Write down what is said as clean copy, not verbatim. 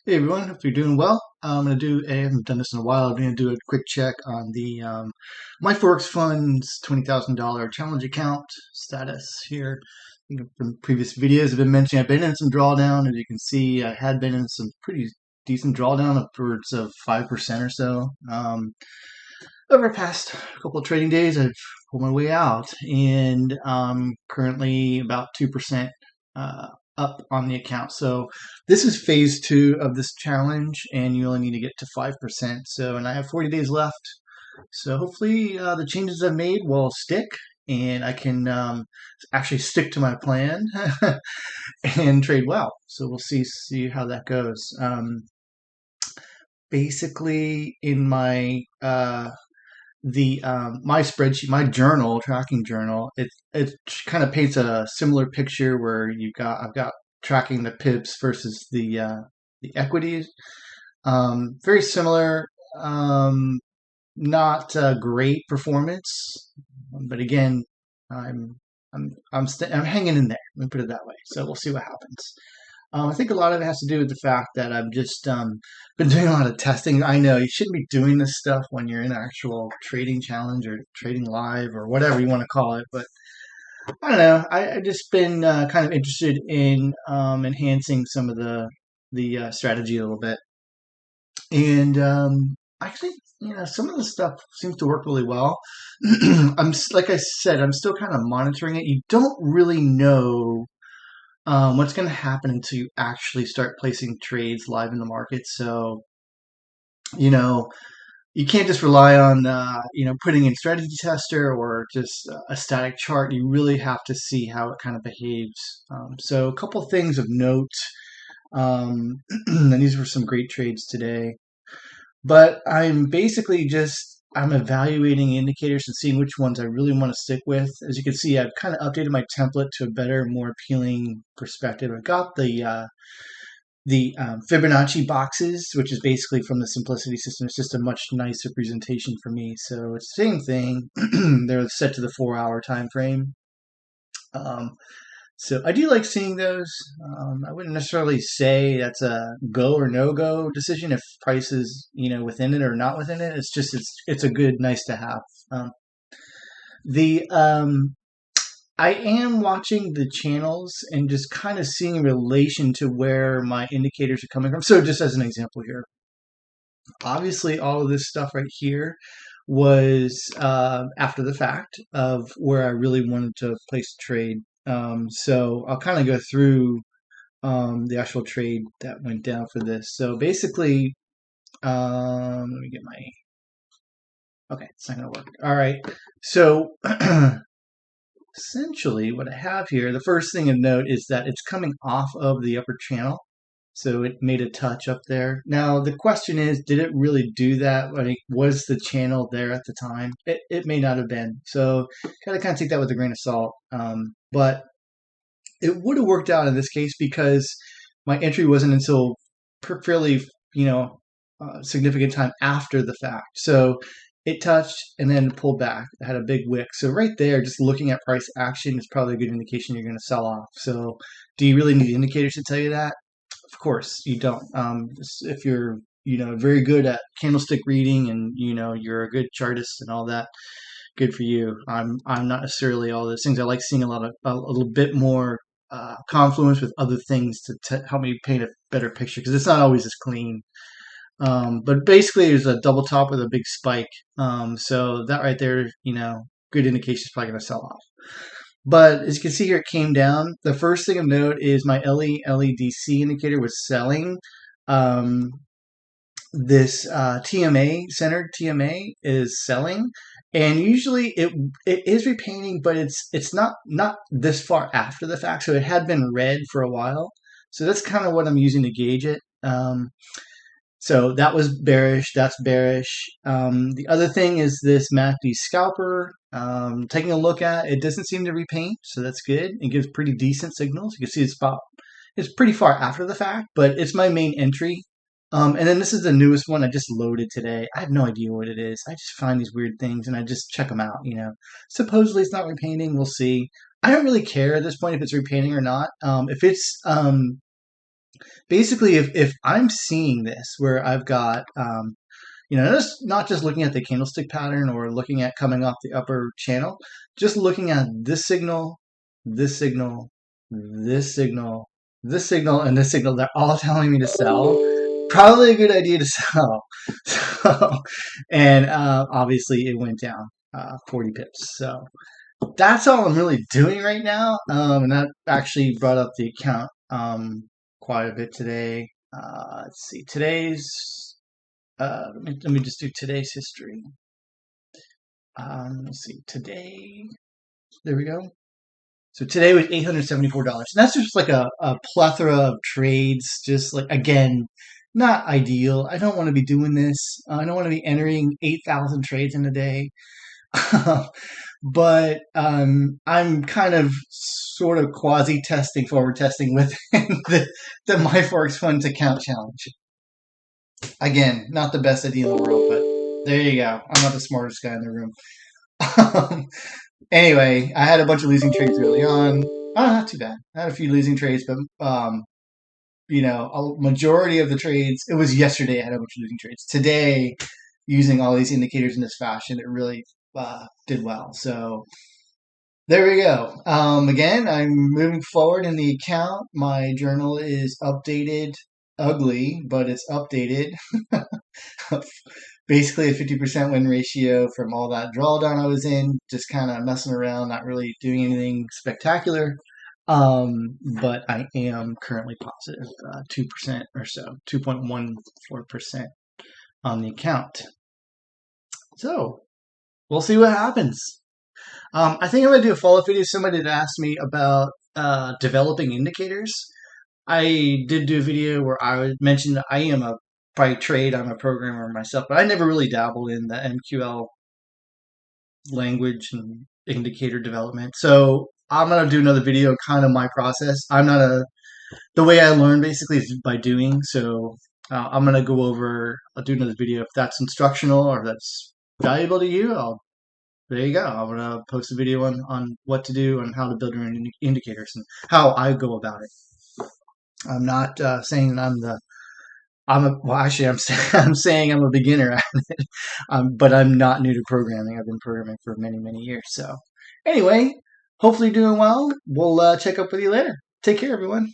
Hey everyone, hope you're doing well. I haven't done this in a while. I'm going to do a quick check on the MyForexFunds $20,000 challenge account status here. I think from previous videos I've been mentioning I've been in some drawdown. As you can see, I had been in some pretty decent drawdown, upwards of 5% or so. Over the past couple of trading days, I've pulled my way out, and currently about 2% up on the account. So this is phase two of this challenge, and you only need to get to 5%. So, and I have 40 days left. So hopefully the changes I've made will stick, and I can actually stick to my plan and trade well. So we'll see how that goes. Basically, in my my spreadsheet, my journal, tracking journal, it kind of paints a similar picture where I've got tracking the pips versus the equities. Very similar, not great performance, but again, I'm I'm hanging in there. Let me put it that way. So we'll see what happens. I think a lot of it has to do with the fact that I've just been doing a lot of testing. I know you shouldn't be doing this stuff when you're in an actual trading challenge or trading live or whatever you want to call it. But I don't know. I've just been kind of interested in enhancing some of the strategy a little bit. And actually, some of the stuff seems to work really well. Like I said, I'm still kind of monitoring it. You don't really know what's going to happen until you actually start placing trades live in the market. So, you know, you can't just rely on, putting in strategy tester or just a static chart. You really have to see how it kind of behaves. So a couple things of note, and these were some great trades today, but I'm evaluating indicators and seeing which ones I really want to stick with. As you can see, I've kind of updated my template to a better, more appealing perspective. I've got the Fibonacci boxes, which is basically from the Simplicity system. It's just a much nicer presentation for me. So it's the same thing. They're set to the 4-hour time frame. So I do like seeing those. I wouldn't necessarily say that's a go or no go decision if price is within it or not within it. It's a good nice to have. The I am watching the channels and just kind of seeing in relation to where my indicators are coming from. So just as an example here, obviously all of this stuff right here was after the fact of where I really wanted to place a trade. So I'll kind of go through the actual trade that went down for this. So basically, let me get my, okay, it's not going to work. All right. So essentially what I have here, the first thing of note is that it's coming off of the upper channel. So it made a touch up there. Now the question is, did it really do that? Like, was the channel there at the time? It may not have been. So kind of take that with a grain of salt. But it would have worked out in this case because my entry wasn't until fairly, significant time after the fact. So it touched and then pulled back. It had a big wick. So right there, just looking at price action is probably a good indication you're going to sell off. So do you really need indicators to tell you that? Of course, you don't. If you're, very good at candlestick reading and you're a good chartist and all that, good for you. I'm not necessarily all those things. I like seeing a little bit more confluence with other things to help me paint a better picture because it's not always as clean. But basically, there's a double top with a big spike. So that right there, good indication is probably going to sell off. But as you can see here, it came down. The first thing of note is my LEDC indicator was selling. This centered TMA is selling, and usually it is repainting, but it's not this far after the fact. So it had been red for a while. So that's kind of what I'm using to gauge it. So that was bearish. That's bearish. The other thing is this MACD scalper. Taking a look at it, doesn't seem to repaint, so that's good. It gives pretty decent signals. You can see it's pretty far after the fact, but it's my main entry. And then this is the newest one I just loaded today. I have no idea what it is. I just find these weird things and I just check them out. Supposedly it's not repainting. We'll see. I don't really care at this point if it's repainting or not. If it's basically, if I'm seeing this where I've got, not just looking at the candlestick pattern or looking at coming off the upper channel, just looking at this signal, this signal, this signal, this signal, and this signal, they're all telling me to sell. Probably a good idea to sell. So, and obviously it went down 40 pips. So that's all I'm really doing right now. And that actually brought up the account quite a bit today. Let's see, let me just do today's history. Let's see, today, there we go. So today was $874. And that's just like a plethora of trades, just like, again, not ideal. I don't want to be doing this. I don't want to be entering 8,000 trades in a day. But I'm kind of sort of quasi testing, forward testing within the MyForexFunds account challenge. Again, not the best idea in the world, but there you go. I'm not the smartest guy in the room. Anyway, I had a bunch of losing trades early on. Oh, not too bad. I had a few losing trades, but a majority of the trades. It was yesterday I had a bunch of losing trades. Today, using all these indicators in this fashion, it really did well. So there we go. Again, I'm moving forward in the account. My journal is updated. Ugly, but it's updated. Basically a 50% win ratio from all that drawdown I was in, just kind of messing around, not really doing anything spectacular. But I am currently positive 2% or so, 2.14% on the account. So we'll see what happens. I think I'm going to do a follow-up video. Somebody had asked me about developing indicators. I did do a video where I mentioned that I am by trade, I'm a programmer myself, but I never really dabbled in the MQL language and indicator development. So I'm going to do another video, kind of my process. The way I learn basically is by doing. So I'm going to I'll do another video if that's instructional or if that's valuable to you. There you go. I'm going to post a video on what to do and how to build your own indicators and how I go about it. I'm not saying that I'm saying I'm a beginner at it, but I'm not new to programming. I've been programming for many, many years. So anyway, hopefully you're doing well. We'll check up with you later. Take care, everyone.